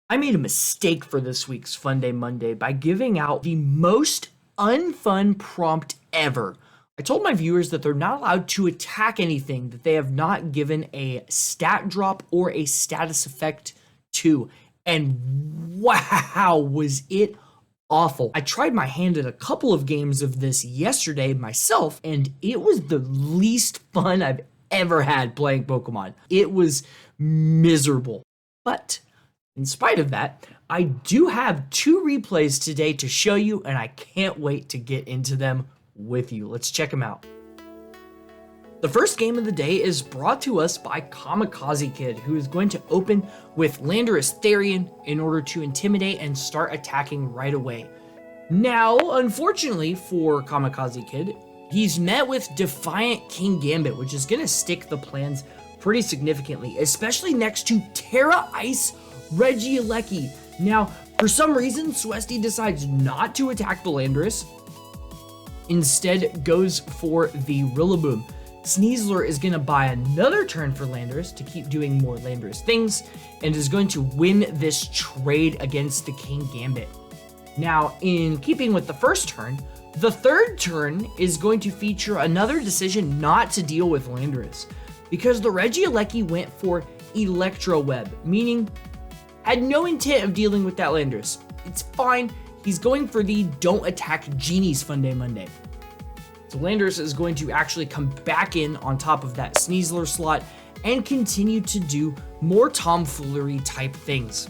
I made a mistake for this week's Funday Monday by giving out the most unfun prompt ever. I told my viewers that they're not allowed to attack anything that they have not given a stat drop or a status effect to. And wow, was it awful. I tried my hand at a couple of games of this yesterday myself, and it was the least fun I've ever had playing Pokemon. It was miserable. But in spite of that, I do have two replays today to show you, and I can't wait to get into them with you. Let's check them out. The first game of the day is brought to us by Kamikaze Kid, who is going to open with Landorus Therian in order to intimidate and start attacking right away. Now, unfortunately for Kamikaze Kid, he's met with Defiant King Gambit, which is going to stick the plans pretty significantly, especially next to Terra Ice Regieleki. Now, for some reason, Swesty decides not to attack the Landorus, instead goes for the Rillaboom. Sneasler is going to buy another turn for Landorus to keep doing more Landorus things, and is going to win this trade against the King Gambit. Now, in keeping with the first turn, the third turn is going to feature another decision not to deal with Landorus, because the Regieleki went for Electro Web, meaning had no intent of dealing with that Landorus. It's fine. He's going for the don't attack genies Funday Monday. So Landorus is going to actually come back in on top of that Sneasler slot and continue to do more tomfoolery type things.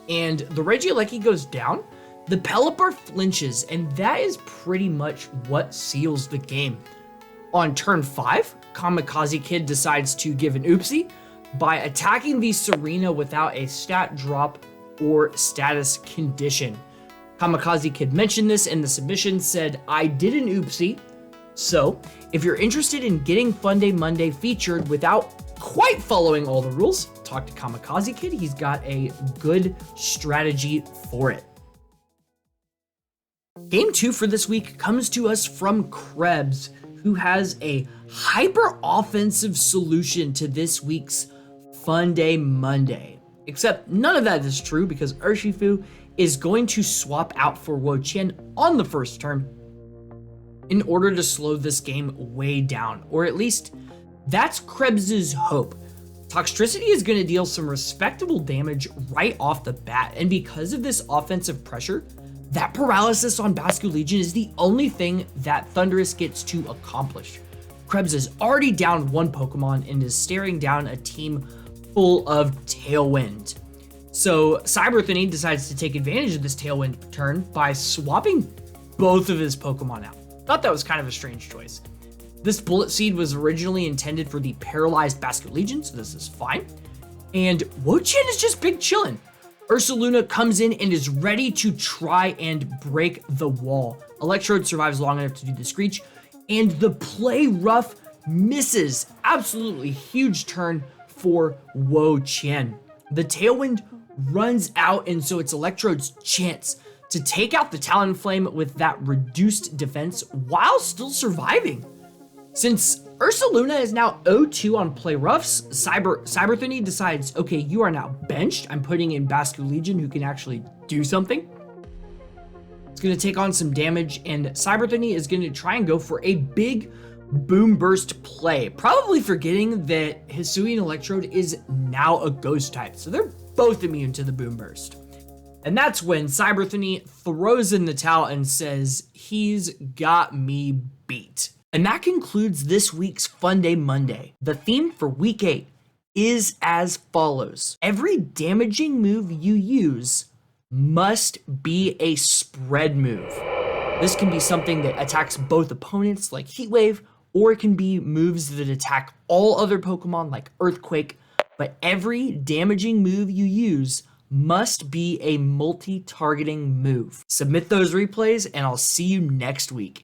And the Regieleki goes down, the Pelipper flinches, and that is pretty much what seals the game. On turn 5, Kamikaze Kid decides to give an oopsie by attacking the Serena without a stat drop or status condition. Kamikaze Kid mentioned this in the submission, said, I did an oopsie. So, if you're interested in getting Funday Monday featured without quite following all the rules, talk to Kamikaze Kid. He's got a good strategy for it. Game 2 for this week comes to us from Krebs, who has a hyper offensive solution to this week's Funday Monday. Except none of that is true, because Urshifu is going to swap out for Wo-Chien on the first turn in order to slow this game way down, or at least that's Krebs's hope. Toxtricity is going to deal some respectable damage right off the bat, and because of this offensive pressure, that paralysis on Basculegion is the only thing that Thundurus gets to accomplish. Krebs is already down one Pokemon and is staring down a team full of Tailwind. So Cyberthony decides to take advantage of this Tailwind turn by swapping both of his Pokemon out. Thought that was kind of a strange choice. This Bullet Seed was originally intended for the paralyzed Basculegion, so this is fine. And Wo-Chien is just big chillin'. Ursaluna comes in and is ready to try and break the wall. Electrode survives long enough to do the Screech, and the Play Rough misses. Absolutely huge turn for Wo-Chien. The Tailwind runs out, and so it's Electrode's chance to take out the Talonflame with that reduced defense while still surviving. Since Ursaluna is now 0-2 on Play Roughs, Cyberthony decides, okay, you are now benched. I'm putting in Basculegion, who can actually do something. It's going to take on some damage, and Cyberthony is going to try and go for a big Boom Burst play, probably forgetting that Hisuian Electrode is now a Ghost type, so they're both immune to the Boom Burst. And that's when Cyberthony throws in the towel and says, he's got me beat. And that concludes this week's Funday Monday. The theme for week 8 is as follows. Every damaging move you use must be a spread move. This can be something that attacks both opponents like Heat Wave, or it can be moves that attack all other Pokemon like Earthquake, but every damaging move you use must be a multi-targeting move. Submit those replays, and I'll see you next week.